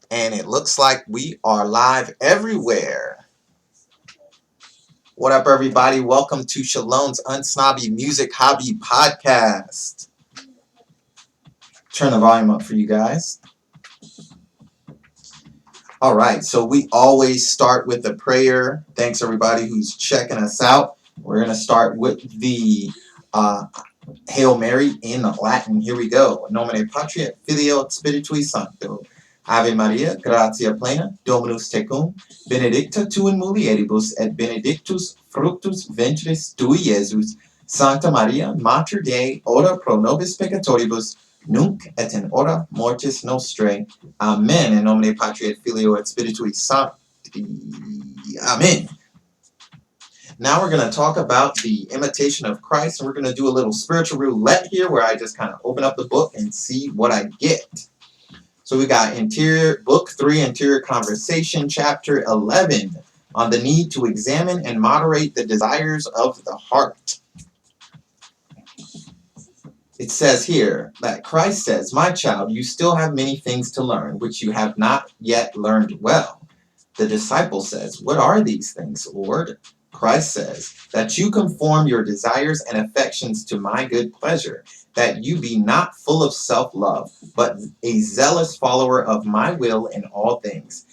And it looks like we are live everywhere. What up, everybody? Welcome to Shalom's Unsnobby Music Hobby Podcast. Turn the volume up for you guys. All right, so we always start with a prayer. Thanks, everybody who's checking us out. We're going to start with the Hail Mary in Latin. Here we go. In nomine Patria, Filio, et Spiritui Sancto. Ave Maria, gratia plena, Dominus tecum, benedicta tu in mulieribus, et benedictus fructus ventris tui, Iesus. Sancta Maria, Mater Dei, ora pro nobis peccatoribus, nunc et in hora mortis nostrae. Amen. In nomine Patria, et Filio, et Spiritui Sancti. Amen. Now we're going to talk about the imitation of Christ, and we're going to do a little spiritual roulette here where I just kind of open up the book and see what I get. So we got book 3, Interior Conversation, chapter 11, on the need to examine and moderate the desires of the heart. It says here that Christ says, "My child, you still have many things to learn, which you have not yet learned well." The disciple says, "What are these things, Lord?" Christ says, "That you conform your desires and affections to my good pleasure, that you be not full of self-love, but a zealous follower of my will in all things.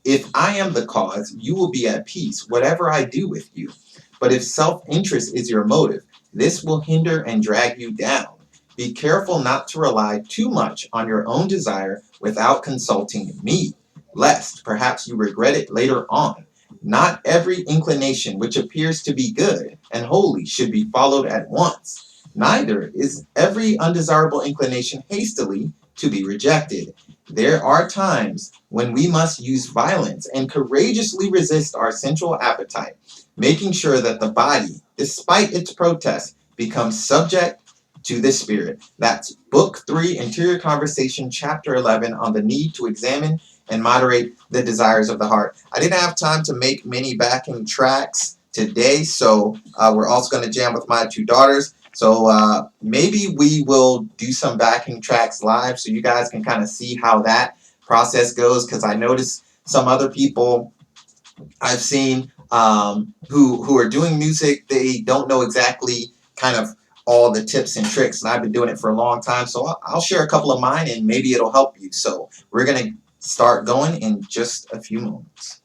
If I am the cause, you will be at peace, whatever I do with you. But if self-interest is your motive, this will hinder and drag you down. Be careful not to rely too much on your own desire without consulting me, lest perhaps you regret it later on. Not every inclination which appears to be good and holy should be followed at once. Neither is every undesirable inclination hastily to be rejected. There are times when we must use violence and courageously resist our sensual appetite, making sure that the body, despite its protests, becomes subject to the spirit." That's book 3, Interior Conversation, chapter 11, on the need to examine and moderate the desires of the heart. I didn't have time to make many backing tracks today, so we're also going to jam with my 2 daughters. So maybe we will do some backing tracks live so you guys can kind of see how that process goes, because I noticed some other people I've seen who are doing music, they don't know exactly kind of all the tips and tricks, and I've been doing it for a long time, so I'll share a couple of mine and maybe it'll help you. So we're going to start going in just a few moments.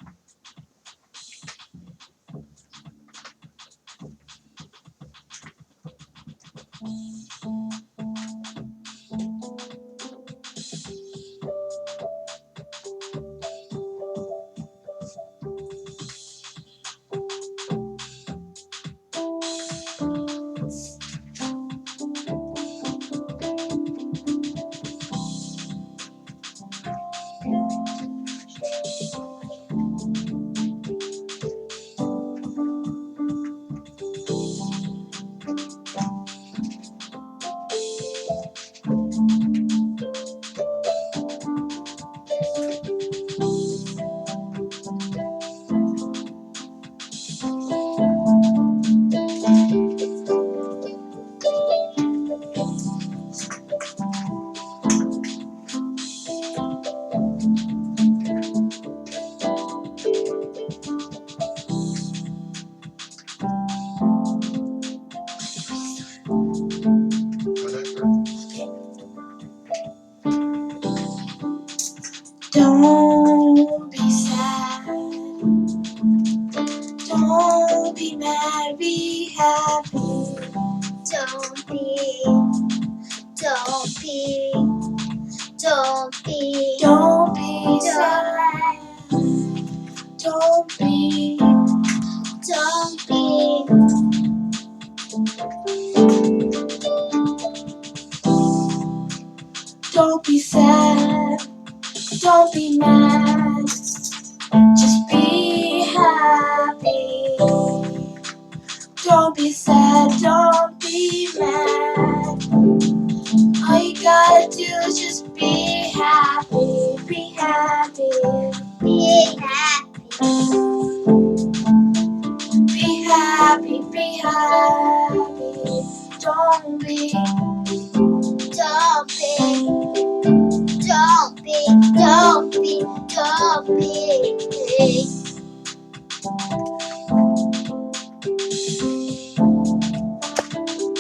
Don't be sad, don't be mad, be happy. Don't be, don't be, don't be sad. Don't be, don't be. Don't be sad, don't be mad, just be happy. Don't be sad, don't be mad. All you gotta do is just be happy, be happy, be happy. Be happy, be happy. Don't be, don't be, don't be, don't Don't be.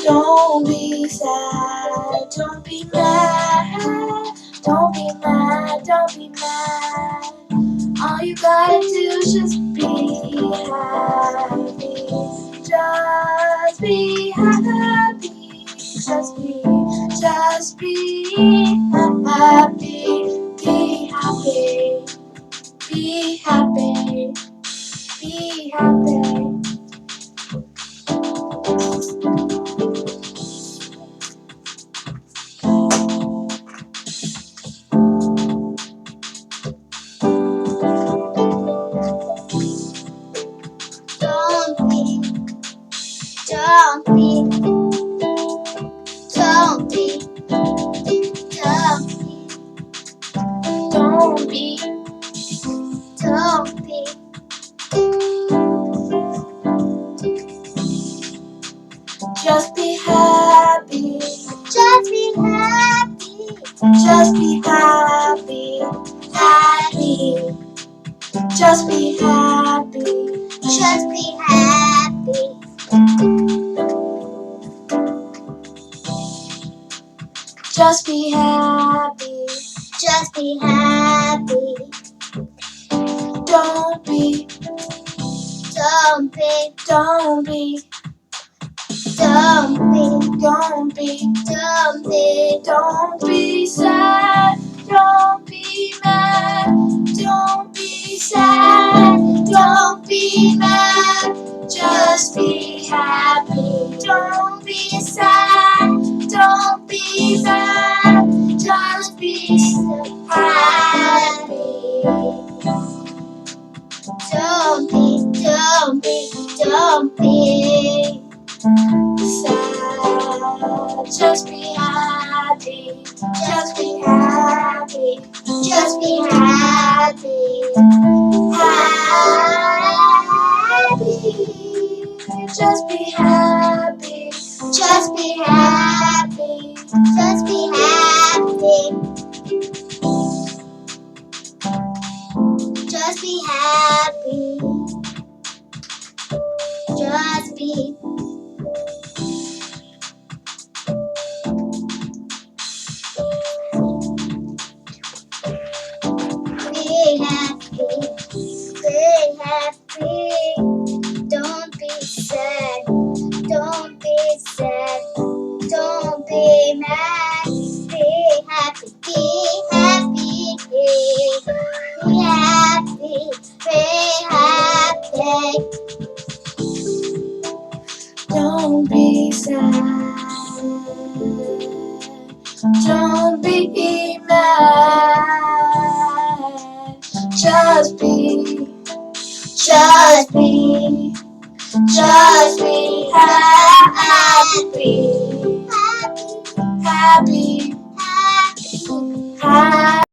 Don't be sad, don't be mad, don't be mad, don't be mad. All you gotta do is just be happy. Just be happy. Just be happy. Be happy. Be happy. Be happy. Don't be, don't be, don't be, don't be, don't be. Just be happy. Just be happy. Just be happy. Happy. Just be happy. Just be happy. Just be happy. Just be happy. Don't be. Don't be. Don't be. Don't be. Don't be. Don't be. Don't be sad. Don't be mad. Don't be sad. Don't be mad. Just be happy. Don't be sad. Don't be mad. Just be happy. Don't be, don't be, don't be sad. Just be happy. Just be happy. Just be happy. Happy. Just be happy. Just be happy. Just be happy. Just be happy. Just be. Be happy. Be happy. Don't be sad. Don't be sad. Don't be mad. Be happy. Be happy. Be happy. Be happy. Don't be sad. Don't be mad. Just be. Just be. Just be happy. Happy. Happy. Happy.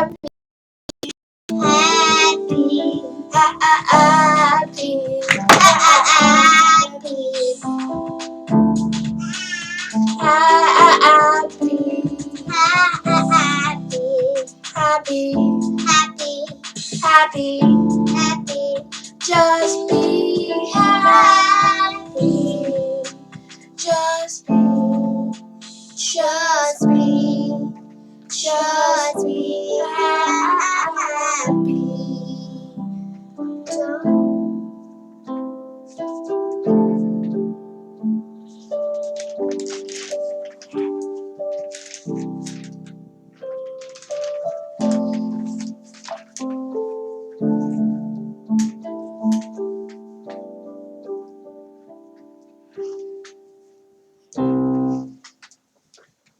Happy. Happy. Happy. Happy. Happy. Happy. Just be happy. Just be. Just be. Just be happy.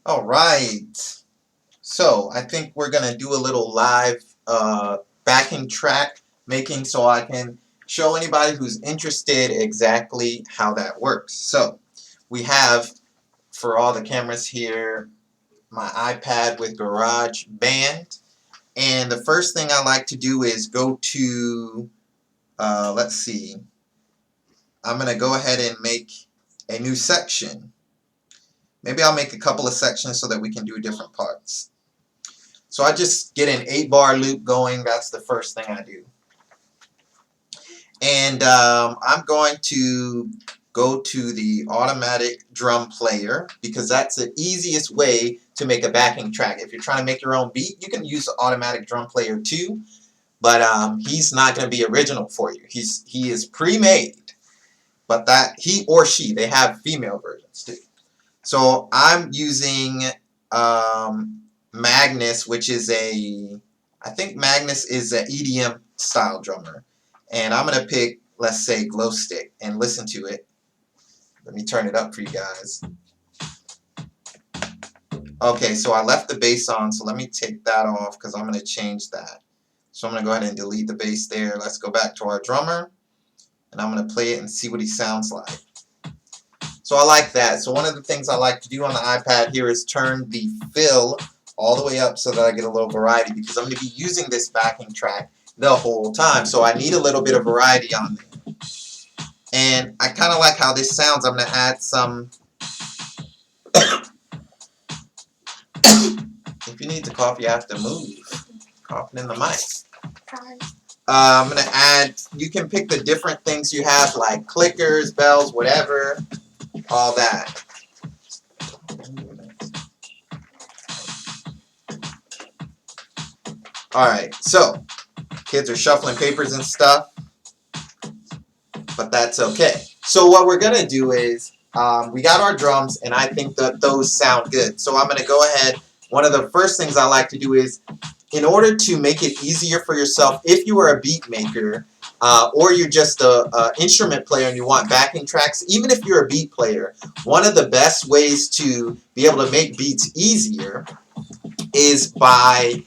All right. So I think we're gonna do a little live backing track making so I can show anybody who's interested exactly how that works. So we have, for all the cameras here, my iPad with GarageBand. And the first thing I like to do is go to, let's see, I'm going to go ahead and make a new section. Maybe I'll make a couple of sections so that we can do different parts. So I just get an 8-bar loop going. That's the first thing I do. And I'm going to go to the automatic drum player because that's the easiest way to make a backing track. If you're trying to make your own beat, you can use the automatic drum player too, but he's not going to be original for you. He is pre-made, but that he or she, they have female versions too. So I'm using Magnus, which is I think Magnus is an EDM style drummer. And I'm going to pick, let's say, Glow Stick and listen to it. Let me turn it up for you guys. Okay, so I left the bass on, so let me take that off because I'm going to change that. So I'm going to go ahead and delete the bass there. Let's go back to our drummer, and I'm going to play it and see what he sounds like. So I like that. So one of the things I like to do on the iPad here is turn the fill all the way up so that I get a little variety because I'm going to be using this backing track the whole time. So I need a little bit of variety on there. And I kind of like how this sounds. I'm going to add some... If you need to cough, you have to move. Coughing in the mic. I'm going to add... You can pick the different things you have, like clickers, bells, whatever. All that. Alright, so kids are shuffling papers and stuff, but that's okay. So what we're going to do is, we got our drums, and I think that those sound good. So I'm going to go ahead. One of the first things I like to do is, in order to make it easier for yourself, if you are a beat maker, or you're just a instrument player and you want backing tracks, even if you're a beat player, one of the best ways to be able to make beats easier is by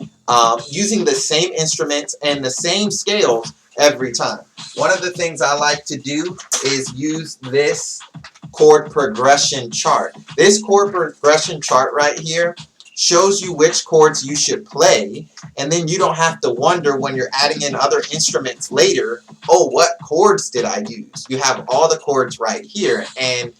using the same instruments and the same scales every time. One of the things I like to do is use this chord progression chart. This chord progression chart right here shows you which chords you should play, and then you don't have to wonder when you're adding in other instruments later, oh, what chords did I use? You have all the chords right here, and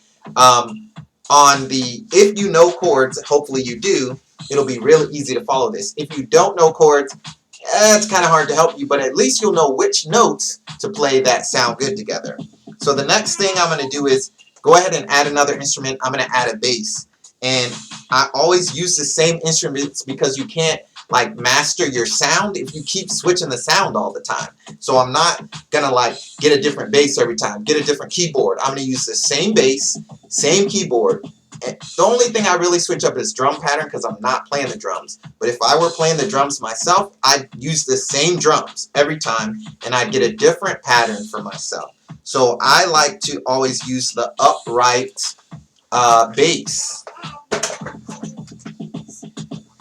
if you know chords, hopefully you do, it'll be really easy to follow this. If you don't know chords, it's kind of hard to help you, but at least you'll know which notes to play that sound good together. So the next thing I'm going to do is go ahead and add another instrument. I'm going to add a bass. And I always use the same instruments because you can't like master your sound if you keep switching the sound all the time. So I'm not going to like get a different bass every time, get a different keyboard. I'm going to use the same bass, same keyboard. And the only thing I really switch up is drum pattern because I'm not playing the drums. But if I were playing the drums myself, I'd use the same drums every time and I'd get a different pattern for myself. So I like to always use the upright bass.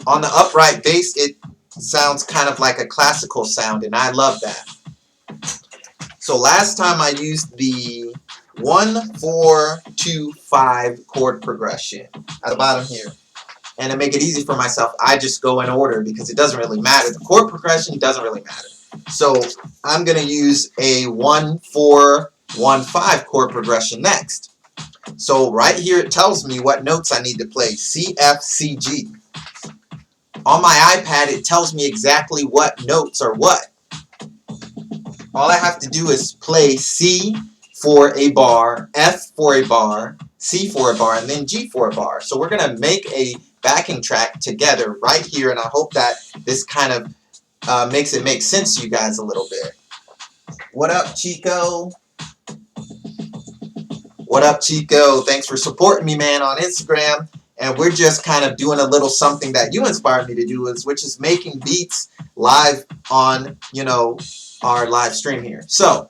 On the upright bass, it sounds kind of like a classical sound, and I love that. So last time I used the 1, 4, 2, 5 chord progression at the bottom here. And to make it easy for myself, I just go in order because it doesn't really matter. The chord progression doesn't really matter. So I'm going to use a 1, 4, 1, 5 chord progression next. So right here it tells me what notes I need to play. C, F, C, G. On my iPad it tells me exactly what notes are what. All I have to do is play C for a bar, F for a bar, C for a bar, and then G for a bar. So we're going to make a backing track together right here, and I hope that this kind of makes it make sense to you guys a little bit. What up, Chico? What up, Chico? Thanks for supporting me, man, on Instagram. And we're just kind of doing a little something that you inspired me to do, which is making beats live on, our live stream here. So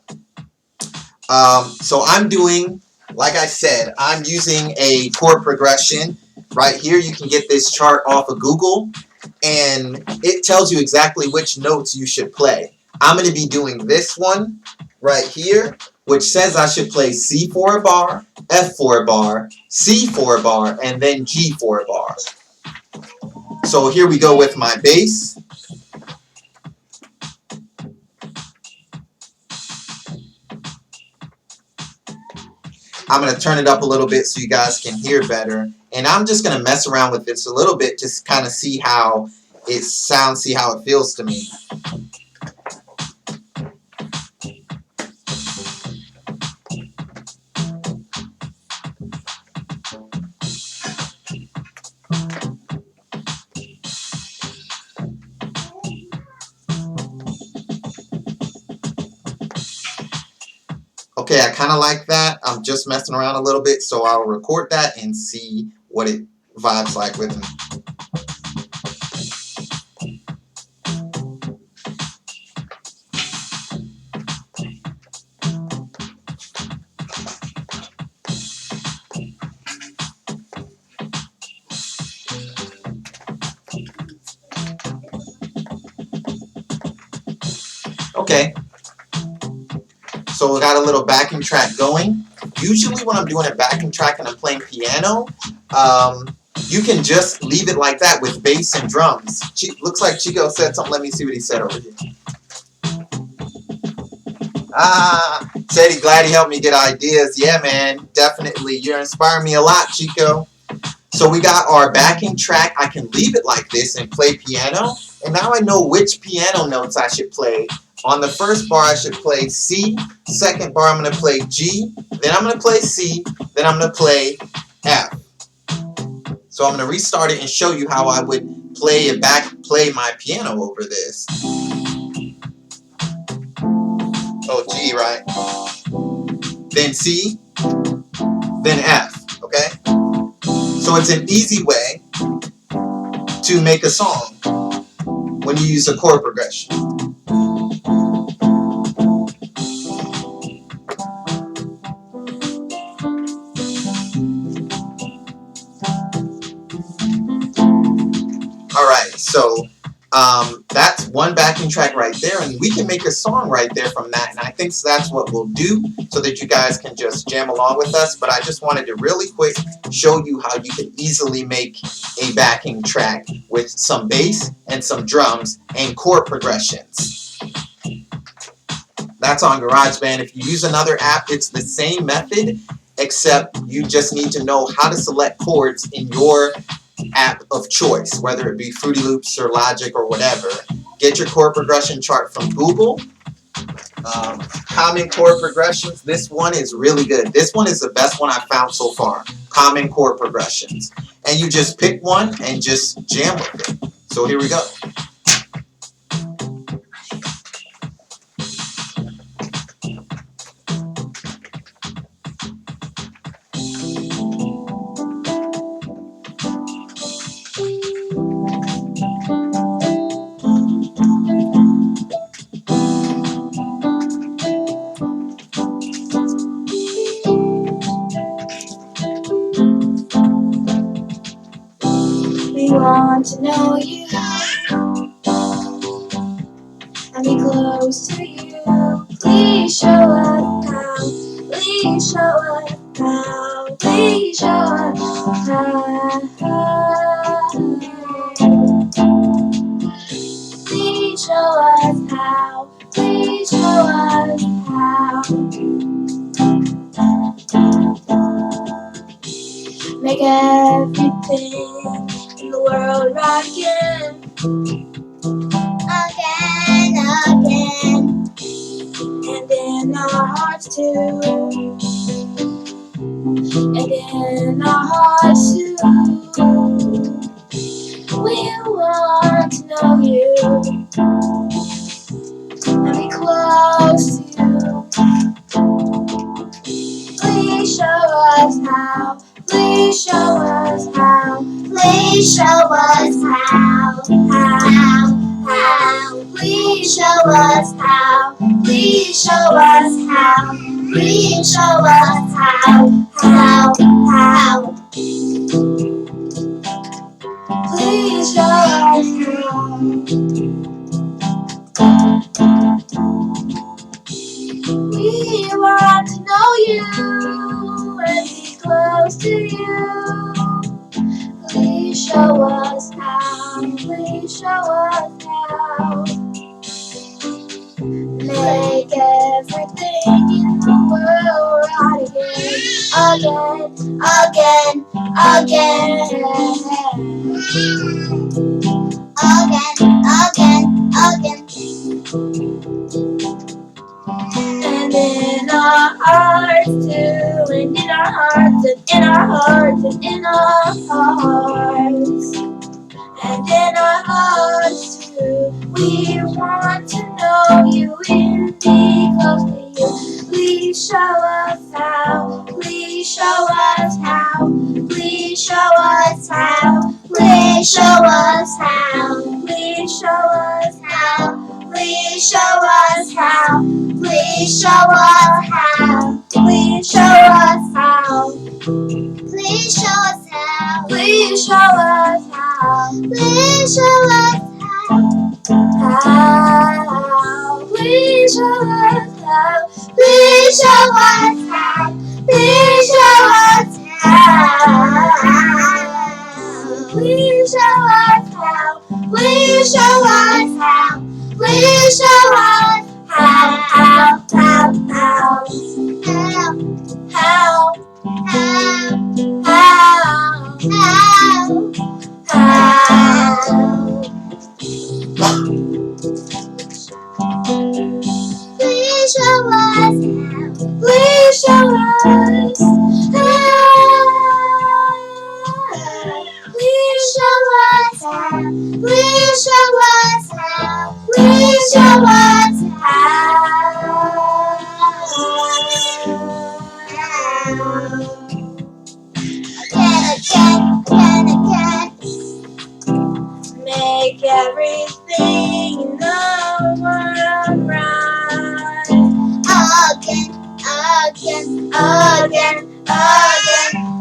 I'm doing, like I said, I'm using a chord progression. Right here, you can get this chart off of Google, and it tells you exactly which notes you should play. I'm going to be doing this one right here, which says I should play C for a bar, F for a bar, C for a bar, and then G for a bar. So here we go with my bass. I'm going to turn it up a little bit so you guys can hear better. And I'm just going to mess around with this a little bit, just kind of see how it sounds, see how it feels to me. Okay, I kind of like that. I'm just messing around a little bit, so I'll record that and see what it vibes like with me. Okay, so we got a little backing track going. Usually when I'm doing a backing track and I'm playing piano, you can just leave it like that with bass and drums. Looks like Chico said something. Let me see what he said over here. Said he's glad he helped me get ideas. Yeah, man, definitely. You're inspiring me a lot, Chico. So we got our backing track. I can leave it like this and play piano. And now I know which piano notes I should play. On the first bar, I should play C. Second bar, I'm going to play G. Then I'm going to play C. Then I'm going to play F. So I'm going to restart it and show you how I would play my piano over this. Oh, G, right? Then C. Then F. Okay? So it's an easy way to make a song when you use a chord progression. Alright, so that's one backing track right there, and we can make a song right there from that, and I think that's what we'll do so that you guys can just jam along with us. But I just wanted to really quick show you how you can easily make a backing track with some bass and some drums and chord progressions. That's on GarageBand. If you use another app, it's the same method, except you just need to know how to select chords in your app of choice, whether it be Fruity Loops or Logic or whatever. Get your chord progression chart from Google. Common chord progressions. This one is really good. This one is the best one I've found so far. Common chord progressions. And you just pick one and just jam with it. So here we go. We want to know you and be close to you. Please show us how. Please show us how. Please show us how. Please show us how. Please show us how. Make everything in the world right again. Again. And in our hearts too. And in our hearts too. We want to know you and be close to you. Please show us how. Please show us how. Please show us how. How. Please show us how. Please show us how. Please show us how. How. Please show us how. We want to know you and be close to you. Please show us how. Please show us how. Make everything in the world right again. Again. hearts and in our hearts and in our hearts. And in our hearts too, we want to know you and be close to you. Please show us how. Please show us how. Please show us how. Please show us how. Please show us how. Please show us how. Please show us how. Please show us how. Please show us how. Please show us how. Please show us how. Please show us how. Please show us how. Please show us how. Please show us how. Please show us how. Please show us how. How. Please show us how. Please show us how. Please show us how. Please show us how. Please show us how. Again. Make everything in the world right. Again.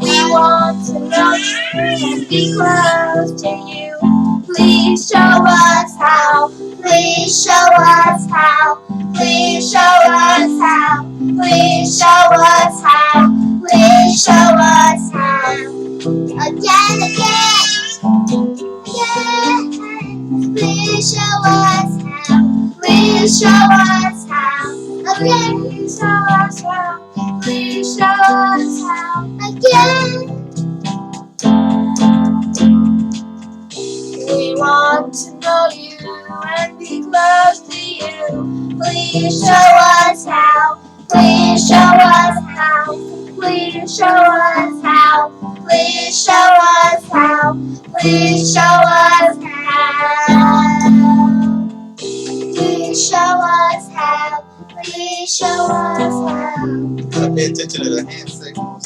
We want to know you and be close to you. Please show us how. Please show us how. Please show us how. Please show us how. Please show us how. Again. Please show us how. Please show us how. Again. Please show us how. Please show us how. Again. We want to know you and be close to you. Please show us how. Please show us how. Please show us how. Please show us how. Please show us how. Please show us how. Please show us how. Gotta pay attention to the hand signals.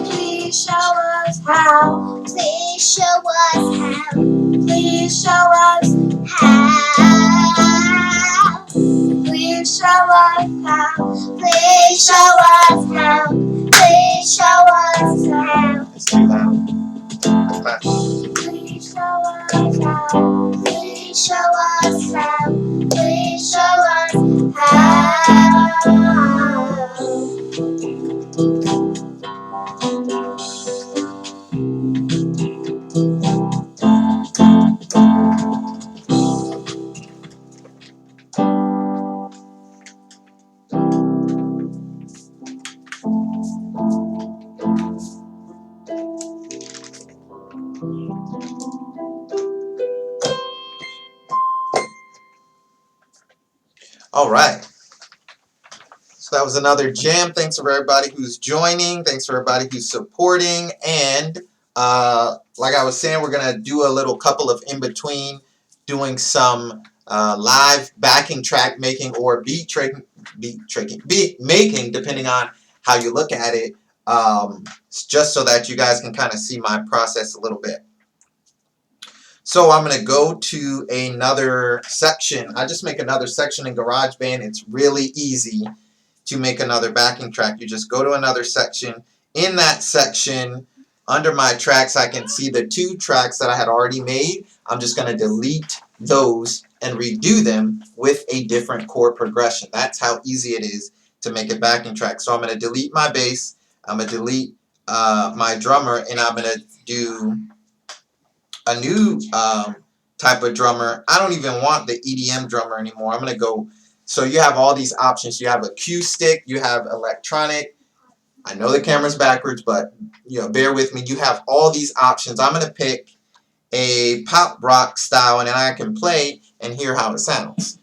Please show us how. Please show us how. Please show us how. Please show us how. Please show us how. Please show us how. It's too loud. Clap. Please show us how. Please show us how. Please show us how. All right. So that was another jam. Thanks for everybody who's joining. Thanks for everybody who's supporting. And like I was saying, we're gonna do a little couple of in between, doing some live backing track making or beat making, depending on how you look at it. just so that you guys can kind of see my process a little bit. So I'm going to go to another section. I just make another section in GarageBand. It's really easy to make another backing track. You just go to another section. In that section, under my tracks, I can see the 2 tracks that I had already made. I'm just going to delete those and redo them with a different chord progression. That's how easy it is to make a backing track. So I'm going to delete my bass. I'm going to delete my drummer, and I'm going to do a new type of drummer. I don't even want the EDM drummer anymore. I'm going to go. So you have all these options. You have acoustic. You have electronic. I know the camera's backwards, but bear with me. You have all these options. I'm going to pick a pop rock style, and then I can play and hear how it sounds.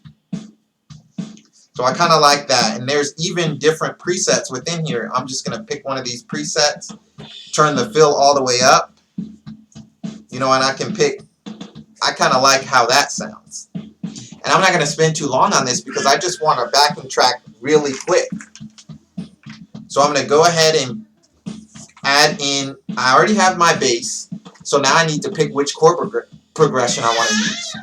So I kind of like that. And there's even different presets within here. I'm just going to pick one of these presets, turn the fill all the way up. And I can pick, I kind of like how that sounds. And I'm not going to spend too long on this because I just want a backing track really quick. So I'm going to go ahead and add in, I already have my bass. So now I need to pick which chord progression I want to use.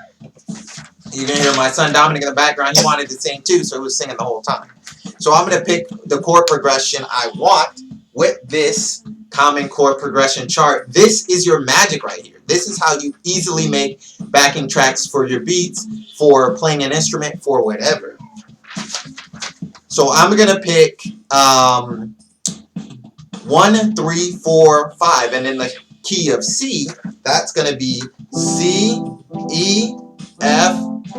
You're going to hear my son Dominic in the background. He wanted to sing too, so he was singing the whole time. So I'm going to pick the chord progression I want with this common chord progression chart. This is your magic right here. This is how you easily make backing tracks for your beats, for playing an instrument, for whatever. So I'm going to pick 1, 3, 4, 5. And in the key of C, that's going to be C, E, F,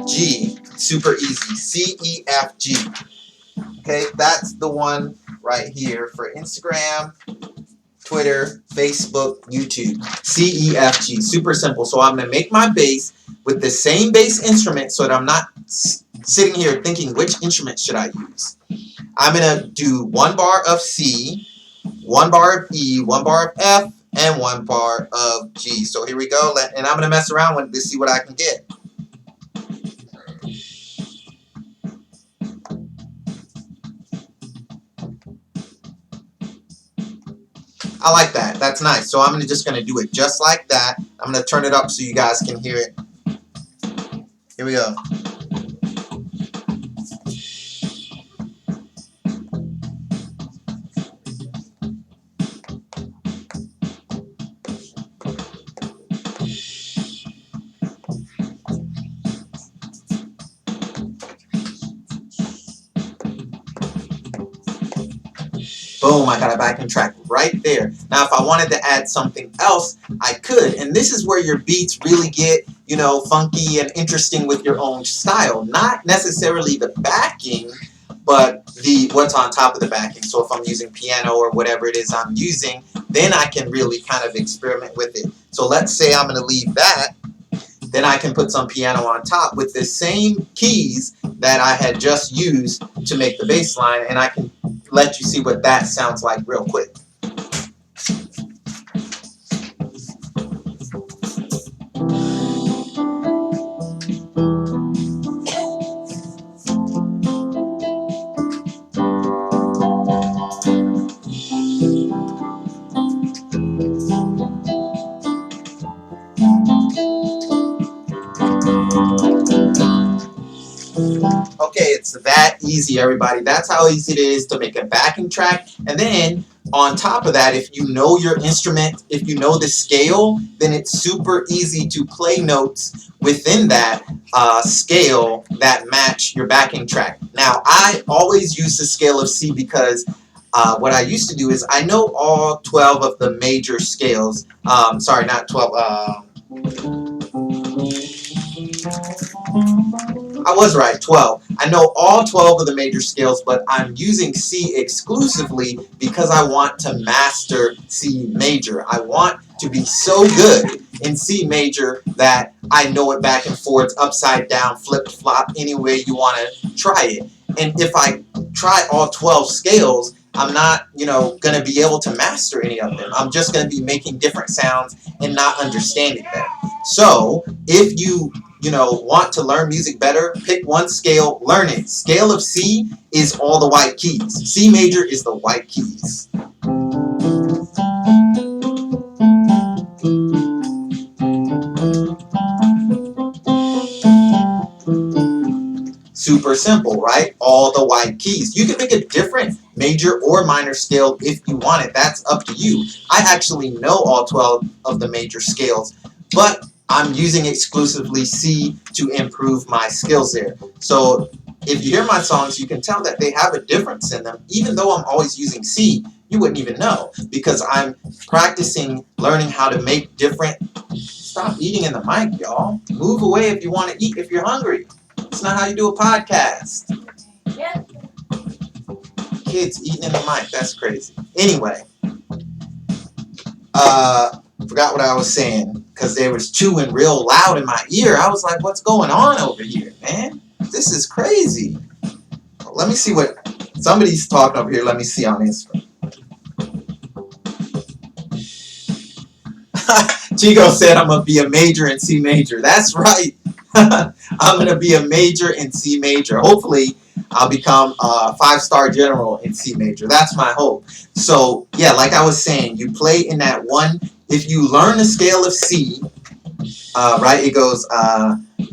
G. Super easy. C, E, F, G. Okay, that's the one right here for Instagram, Twitter, Facebook, YouTube. C, E, F, G. Super simple. So I'm going to make my bass with the same bass instrument so that I'm not sitting here thinking which instrument should I use. I'm going to do 1 bar of C, 1 bar of E, 1 bar of F, and 1 bar of G. So here we go. And I'm going to mess around with this to see what I can get. I like that. That's nice. So I'm just going to do it just like that. I'm going to turn it up so you guys can hear it. Here we go. Boom, I got a backing track right there. Now, if I wanted to add something else, I could. And this is where your beats really get, funky and interesting with your own style. Not necessarily the backing, but what's on top of the backing. So if I'm using piano or whatever it is I'm using, then I can really kind of experiment with it. So let's say I'm going to leave that. Then I can put some piano on top with the same keys that I had just used to make the bass line, and I can let you see what that sounds like real quick. Okay, it's that easy, everybody. That's how easy it is to make a backing track. And then on top of that, if you know your instrument, if you know the scale, then it's super easy to play notes within that scale that match your backing track. Now, I always use the scale of C because what I used to do is I know all 12 of the major scales. Sorry, not 12. I was right, 12. I know all 12 of the major scales, but I'm using C exclusively because I want to master C major. I want to be so good in C major that I know it back and forwards, upside down, flip flop, any way you want to try it. And if I try all 12 scales, I'm not, going to be able to master any of them. I'm just going to be making different sounds and not understanding them. So if you want to learn music better, pick one scale, learn it. Scale of C is all the white keys. C major is the white keys. super simple, right? All the white keys. You can pick a different major or minor scale if you want it. That's up to you. I actually know all 12 of the major scales, but I'm using exclusively C to improve my skills there. So if you hear my songs, you can tell that they have a difference in them. Even though I'm always using C, you wouldn't even know because I'm practicing learning how to make different. Stop eating in the mic, y'all. Move away if you want to eat if you're hungry. It's not how you do a podcast. Yep. Kids eating in the mic, that's crazy. Anyway, forgot what I was saying because they was chewing real loud in my ear. I was like, what's going on over here, man? This is crazy. Let me see what somebody's talking over here. Let me see on Instagram. Chico said I'm going to be a major in C major. That's right. I'm going to be a major in C major. Hopefully, I'll become a 5-star general in C major. That's my hope. So, yeah, like I was saying, you play in that one. If you learn the scale of C, right, it goes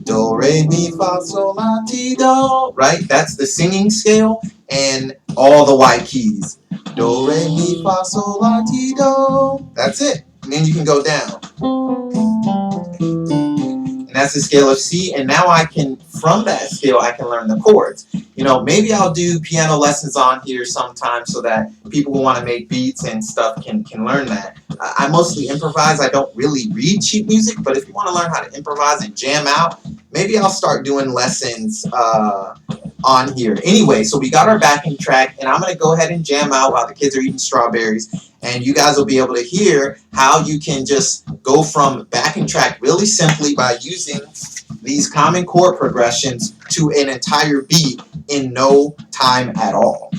do, re, mi, fa, sol, la, ti, do. Right? That's the singing scale and all the white keys. Do, re, mi, fa, sol, la, ti, do. That's it. And then you can go down. And that's the scale of C. And now I can, from that scale, I can learn the chords. You know, maybe I'll do piano lessons on here sometime so that people who want to make beats and stuff can learn that. I mostly improvise. I don't really read sheet music, but if you want to learn how to improvise and jam out, maybe I'll start doing lessons on here. Anyway, so we got our backing track, and I'm going to go ahead and jam out while the kids are eating strawberries, and you guys will be able to hear how you can just go from backing track really simply by using these common chord progressions to an entire beat in no time at all.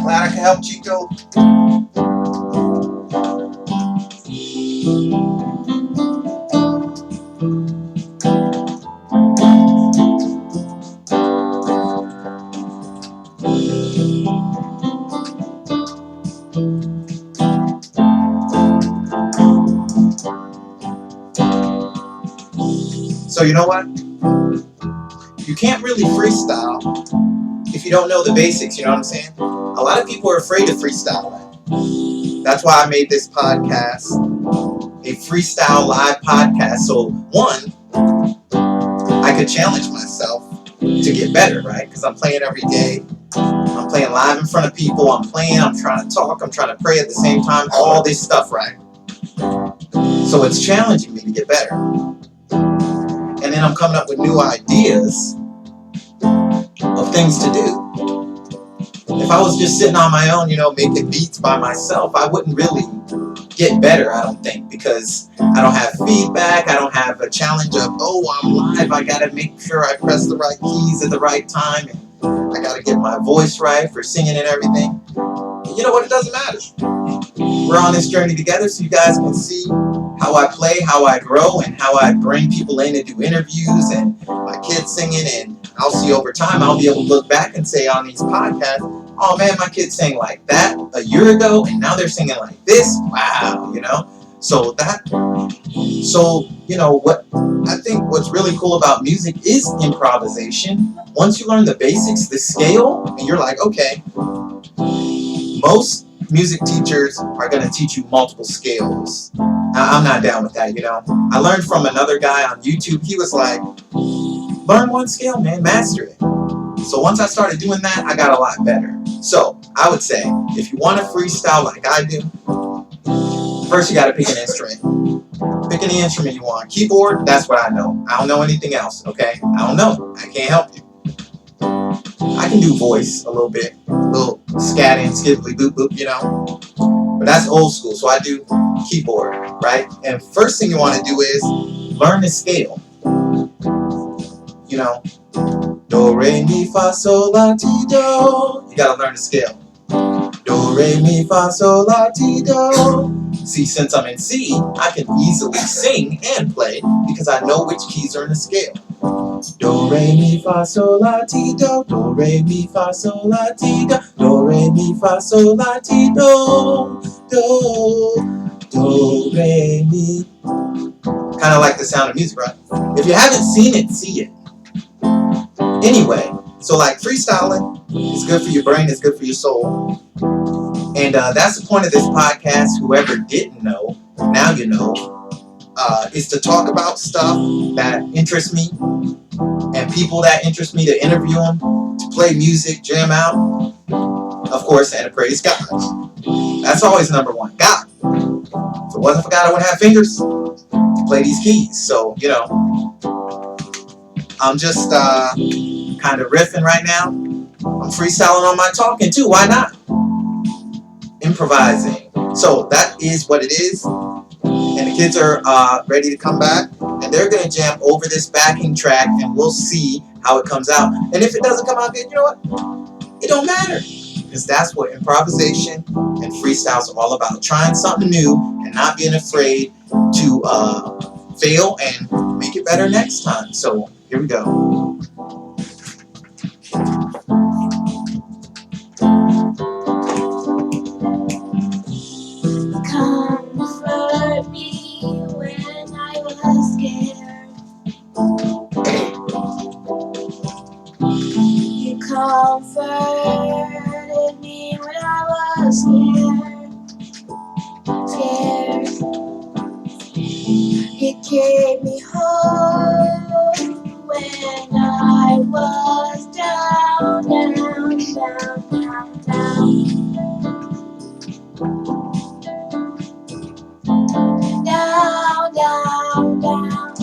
Glad I could help, Chico. So you know what? You can't really freestyle if you don't know the basics, you know what I'm saying? A lot of people are afraid to freestyle. That's why I made this podcast, a freestyle live podcast. So one, I could challenge myself to get better, right? Because I'm playing every day. I'm playing live in front of people. I'm trying to talk, I'm trying to pray at the same time, all this stuff, right? So it's challenging me to get better. And then I'm coming up with new ideas of things to do. If I was just sitting on my own, you know, making beats by myself, I wouldn't really get better, I don't think, because I don't have feedback. I don't have a challenge of, oh, I'm live. I got to make sure I press the right keys at the right time. And I got to get my voice right for singing and everything. And you know what? It doesn't matter. We're on this journey together so you guys can see how I play, how I grow, and how I bring people in and do interviews and my kids singing. And I'll see over time, I'll be able to look back and say on these podcasts, oh man, my kids sang like that a year ago and now they're singing like this. Wow, you know? So what I think what's really cool about music is improvisation. Once you learn the basics, the scale, and you're like, okay, most music teachers are going to teach you multiple scales. I'm not down with that. I learned from another guy on YouTube. He was like, learn one scale, man, master it. So once I started doing that, I got a lot better. So I would say, if you want to freestyle like I do, first you got to pick an instrument. Pick any instrument you want. Keyboard, that's what I know. I don't know anything else, okay? I don't know. I can't help you. I can do voice a little bit. A little scatting, skibbly boop boop, But that's old school, so I do keyboard, right? And first thing you want to do is learn the scale. Do, re, mi, fa, sol, la, ti, do. You gotta learn the scale. Do, re, mi, fa, sol, la, ti, do. See, since I'm in C, I can easily sing and play because I know which keys are in the scale. Do, re, mi, fa, sol, la, ti, do. Do, re, mi, fa, sol, la, ti, do. Do, re, mi, fa, sol, la, ti, do. Do, re, mi. Kind of like the Sound of Music, right? If you haven't seen it, see it. Anyway, so like freestyling is good for your brain, it's good for your soul. And that's the point of this podcast. Whoever didn't know, now you know, is to talk about stuff that interests me and people that interest me, to interview them, to play music, jam out, of course, and to praise God. That's always number one, God. If it wasn't for God, I wouldn't have fingers to play these keys. So, I'm just kind of riffing right now. I'm freestyling on my talking too. Why not? Improvising. So that is what it is. And the kids are ready to come back. And they're going to jam over this backing track. And we'll see how it comes out. And if it doesn't come out good, you know what? It don't matter. Because that's what improvisation and freestyles are all about. Trying something new and not being afraid to fail and make it better next time. So here we go. Comfort me when I was scared. You comforted me when I was scared. You gave me hope when I was down, down, down, down, down. Down, down, down.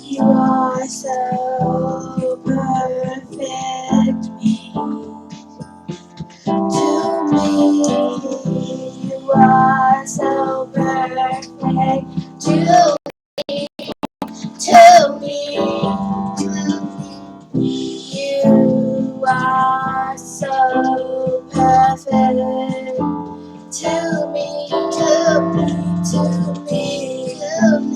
You are so perfect to me. You are so perfect to me. To me. You are so perfect to me, to me, to me, to me.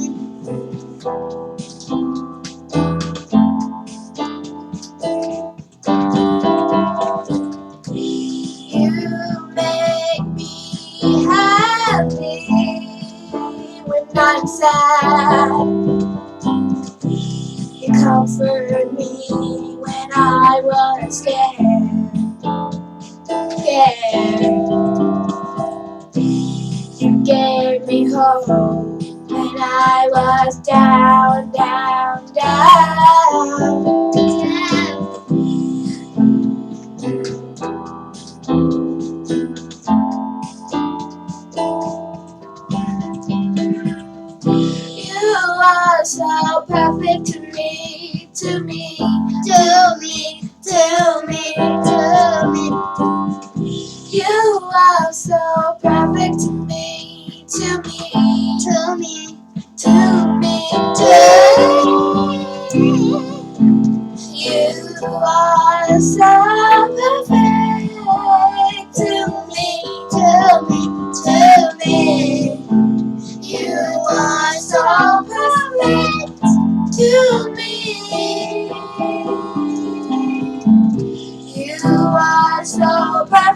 You make me happy when I'm sad. You comfort me when I was scared. You gave me hope when I was down, down, down, down. You are so perfect to me, to me, to me, to me, to me. You are so perfect to me, to me, to me, to me, to me.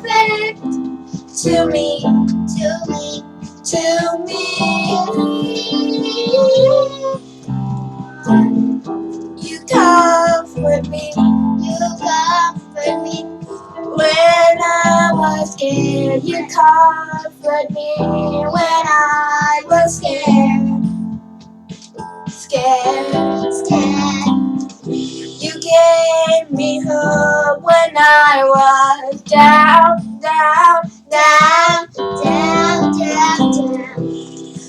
perfect to me, to me. You comfort me, when I was scared. You comfort me when I was scared. You gave me hope when I was down.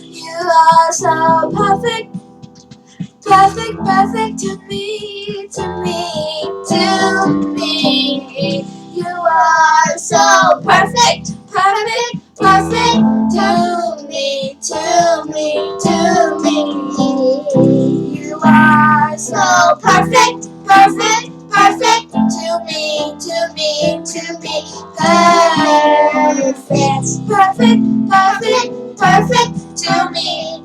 You are so perfect to me. You are so perfect to me. You are so perfect to me. Perfect to me. You are so perfect to me.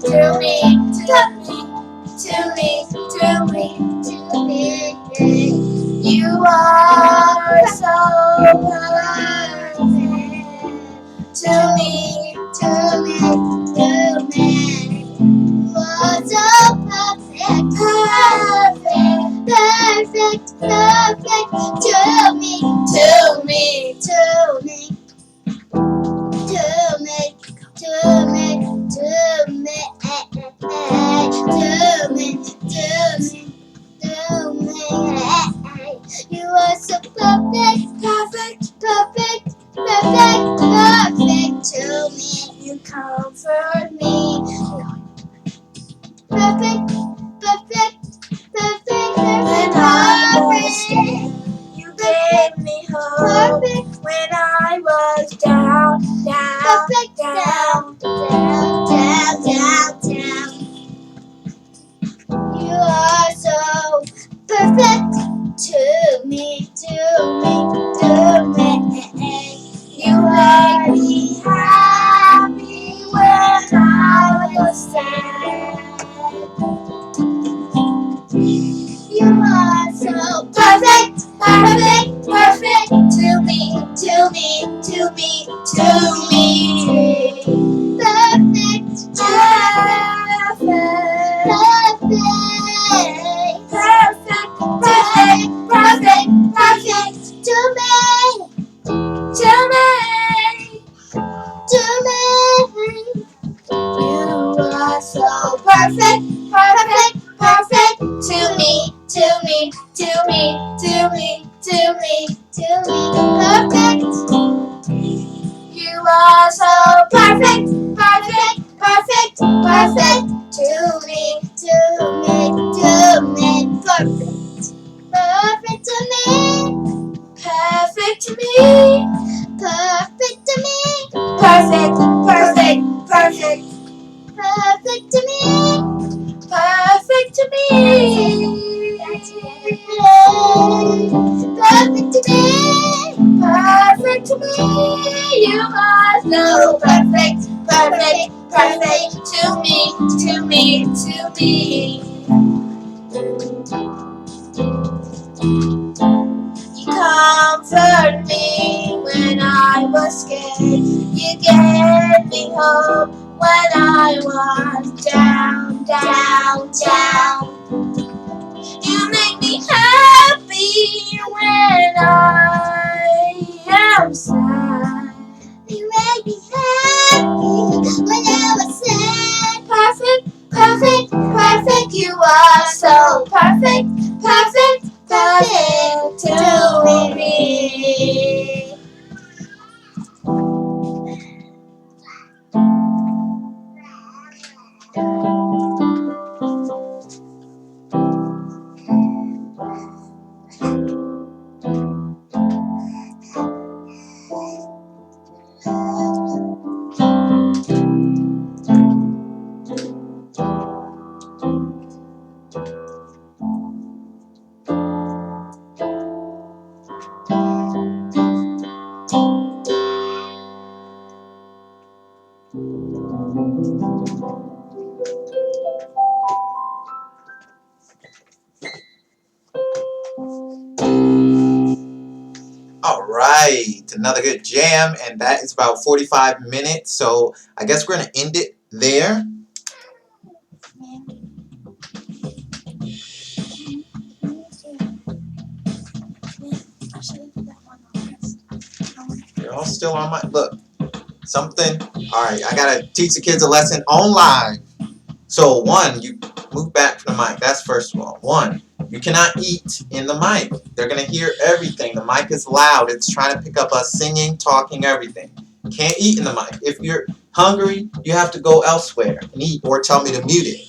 You are so perfect to me. You are so perfect to me. You comfort me. Perfect. When I was scared, you gave me hope. When I was down. You are so perfect to me. You make me happy when I was sad. You are so perfect to me. Perfect to me. You are so perfect to me. Perfect. You are so perfect to me. Perfect to me. Perfect to me. Perfect to me. Perfect to me. Perfect to me. Perfect to me. Perfect to me. You are so perfect to me. You comfort me when I was scared. You gave me hope when I was down. You make me happy when I am sad. You make me happy when I was sad. Perfect. You are so perfect to me. right, another good jam, and that is about 45 minutes. So I guess we're gonna end it there. You're all still on my look. Something. All right, I gotta teach the kids a lesson on live. So one, you move back from the mic. That's first of all. One, you cannot eat in the mic. They're gonna hear everything. The mic is loud. It's trying to pick up us singing, talking, everything. Can't eat in the mic. If you're hungry, you have to go elsewhere and eat, or tell me to mute it.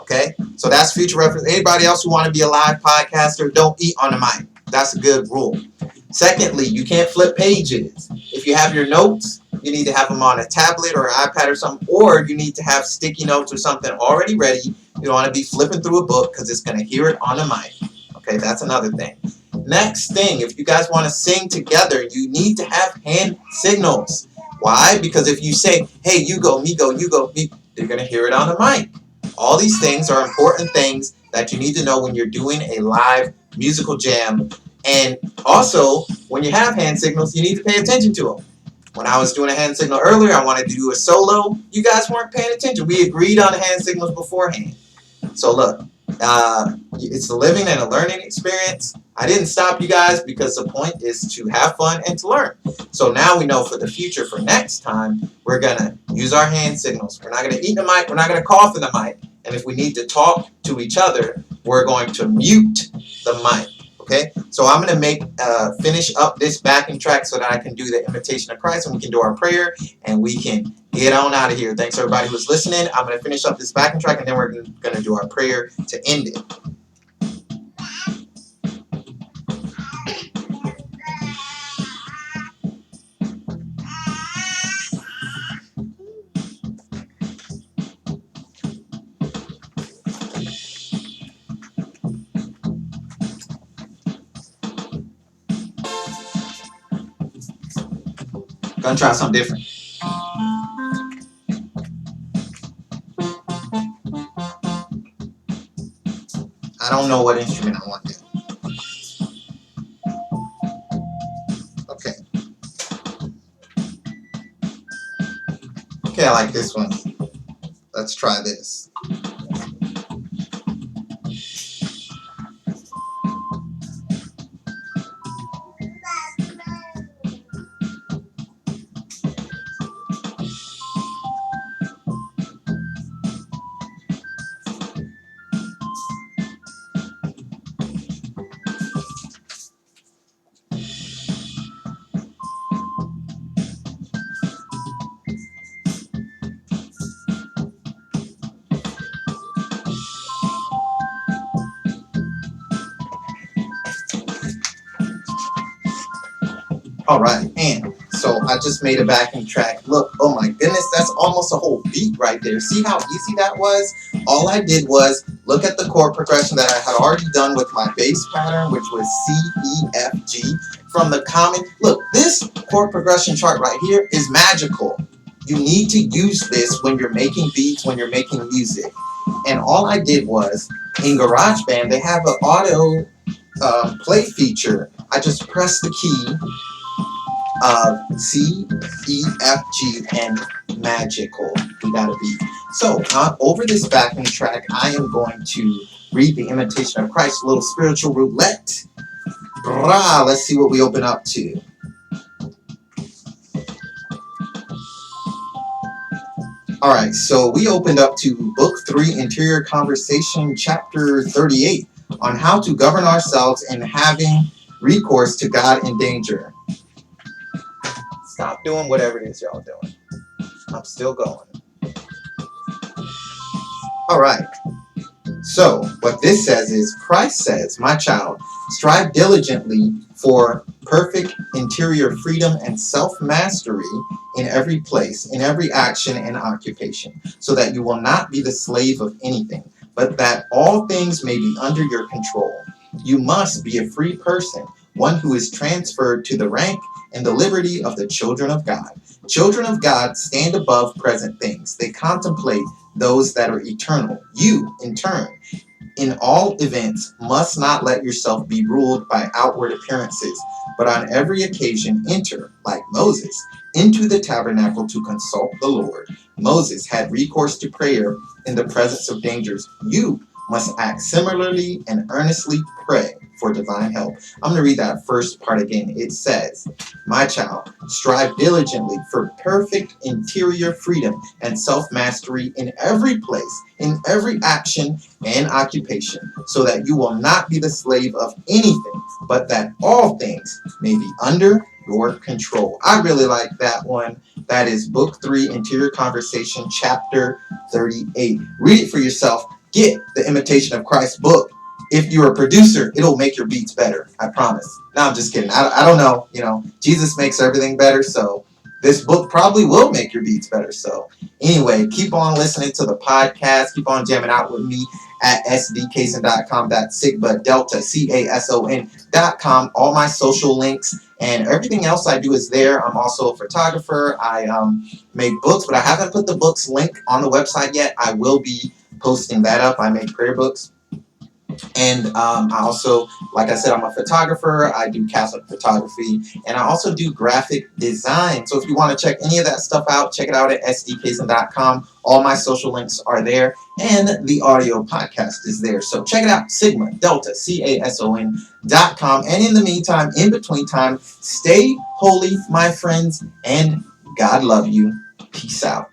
Okay? So that's future reference. Anybody else who want to be a live podcaster, don't eat on the mic. That's a good rule. Secondly, you can't flip pages. If you have your notes, you need to have them on a tablet or an iPad or something, or you need to have sticky notes or something already ready. You don't want to be flipping through a book because it's going to hear it on the mic. Okay, that's another thing. Next thing, if you guys want to sing together, you need to have hand signals. Why? Because if you say, hey, you go, me go, you go, me, they're going to hear it on the mic. All these things are important things that you need to know when you're doing a live musical jam. And also, when you have hand signals, you need to pay attention to them. When I was doing a hand signal earlier, I wanted to do a solo. You guys weren't paying attention. We agreed on the hand signals beforehand. So look, it's a living and a learning experience. I didn't stop you guys because the point is to have fun and to learn. So now we know for the future, for next time, we're going to use our hand signals. We're not going to eat the mic. We're not going to cough in the mic. And if we need to talk to each other, we're going to mute the mic. Okay, so I'm going to finish up this backing track so that I can do the Imitation of Christ and we can do our prayer and we can get on out of here. Thanks everybody who's listening. I'm going to finish up this backing track and then we're going to do our prayer to end it. Gonna try something different. I don't know what instrument I want to do. Okay. Okay, I like this one. Let's try this. All right, and so I just made a backing track. Look, oh my goodness, that's almost a whole beat right there. See how easy that was? All I did was look at the chord progression that I had already done with my bass pattern, which was C, E, F, G. From the common, look, this chord progression chart right here is magical. You need to use this when you're making beats, when you're making music. And all I did was, in GarageBand, they have an auto play feature. I just press the key, C, E, F, G, and magical. We got a beat. So over this backing track, I am going to read the Imitation of Christ, a little spiritual roulette. Let's see what we open up to. All right, so we opened up to Book 3, Interior Conversation, Chapter 38, on how to govern ourselves in having recourse to God in danger. Stop doing whatever it is y'all doing. I'm still going. All right. So what this says is, Christ says, my child, strive diligently for perfect interior freedom and self-mastery in every place, in every action and occupation, so that you will not be the slave of anything, but that all things may be under your control. You must be a free person, one who is transferred to the rank and the liberty of the children of God. Children of God stand above present things. They contemplate those that are eternal. You, in turn, In all events, must not let yourself be ruled by outward appearances, but on every occasion enter, like Moses, into the tabernacle to consult the Lord. Moses had recourse to prayer in the presence of dangers. You must act similarly and earnestly pray for divine help. I'm going to read that first part again. It says, my child, strive diligently for perfect interior freedom and self mastery in every place, in every action and occupation, so that you will not be the slave of anything, but that all things may be under your control. I really like that one. That is Book 3, Interior Conversation, Chapter 38. Read it for yourself. Get the Imitation of Christ book. If you're a producer, it'll make your beats better. I promise. No, I'm just kidding. I don't know. Jesus makes everything better, so this book probably will make your beats better. So anyway, keep on listening to the podcast. Keep on jamming out with me at sdcason.com. That's Sigma Delta CASON.com. All my social links and everything else I do is there. I'm also a photographer. I make books, but I haven't put the books link on the website yet. I will be posting that up. I make prayer books. And I also, like I said, I'm a photographer. I do Catholic photography, and I also do graphic design. So if you want to check any of that stuff out, check it out at sdcason.com. All my social links are there, and the audio podcast is there. So check it out, Sigma Delta CASON.com. And in the meantime, in between time, stay holy, my friends, and God love you. Peace out.